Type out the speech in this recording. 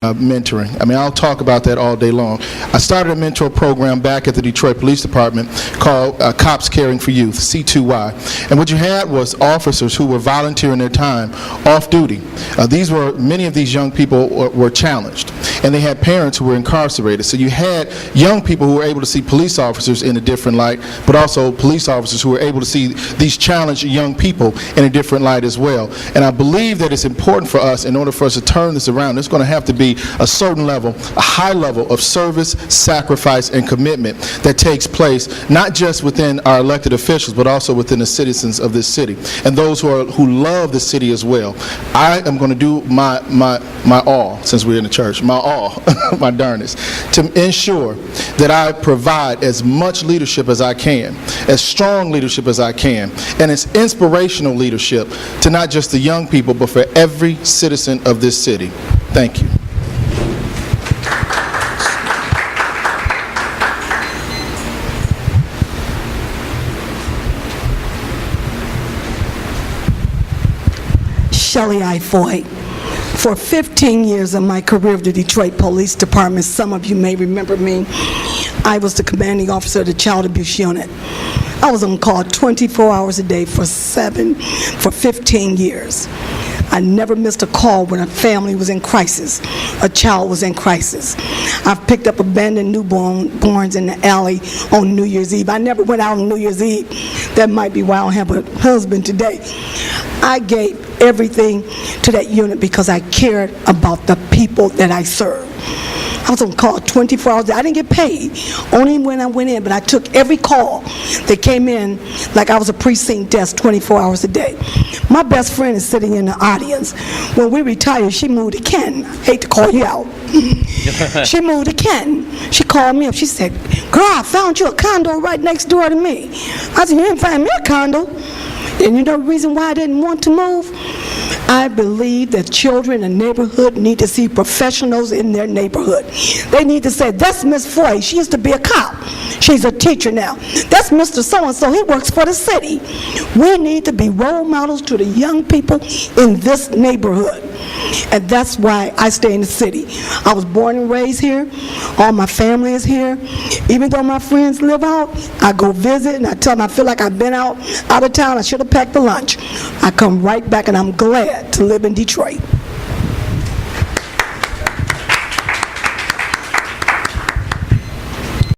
mentoring. I mean, I'll talk about that all day long. I started a mentor program back at the Detroit Police Department called Cops Caring for Youth, C2Y. And what you had was officers who were volunteering their time off duty. Many of these young people were challenged, and they had parents who were incarcerated. So you had young people who were able to see police officers in a different light, but also police officers who were able to see these challenged young people in a different light as well. And I believe that it's important for us, in order for us to turn this around, there's going to have to be a certain level, a high level of service, sacrifice, and commitment that takes place not just within our elected officials, but also within the citizens of this city and those who love the city as well. I am going to do my all, since we're in the church, my all, my darnest, to ensure that I provide as much leadership as I can, as strong leadership as I can, and as inspirational leadership to not just the young people, but for every citizen of this city. Thank you. Shelley I. Foy. For 15 years of my career with the Detroit Police Department, some of you may remember me, I was the commanding officer of the Child Abuse Unit. I was on call 24 hours a day for 15 years. I never missed a call when a family was in crisis, a child was in crisis. I've picked up abandoned newborns in the alley on New Year's Eve. I never went out on New Year's Eve. That might be why I don't have a husband today. I gave everything to that unit because I cared about the people that I served. I was on call 24 hours a day. I didn't get paid, only when I went in, but I took every call that came in like I was a precinct desk 24 hours a day. My best friend is sitting in the audience. When we retired, she moved to Canton. I hate to call you out. She moved to Canton. She called me up. She said, "Girl, I found you a condo right next door to me." I said, "You didn't find me a condo." And you know the reason why I didn't want to move? I believe that children in the neighborhood need to see professionals in their neighborhood. They need to say, "That's Miss Foy. She used to be a cop. She's a teacher now. That's Mr. So-and-so. He works for the city." We need to be role models to the young people in this neighborhood. And that's why I stay in the city. I was born and raised here. All my family is here. Even though my friends live out, I go visit and I tell them I feel like I've been out of town. I should have packed the lunch. I come right back and I'm glad to live in Detroit.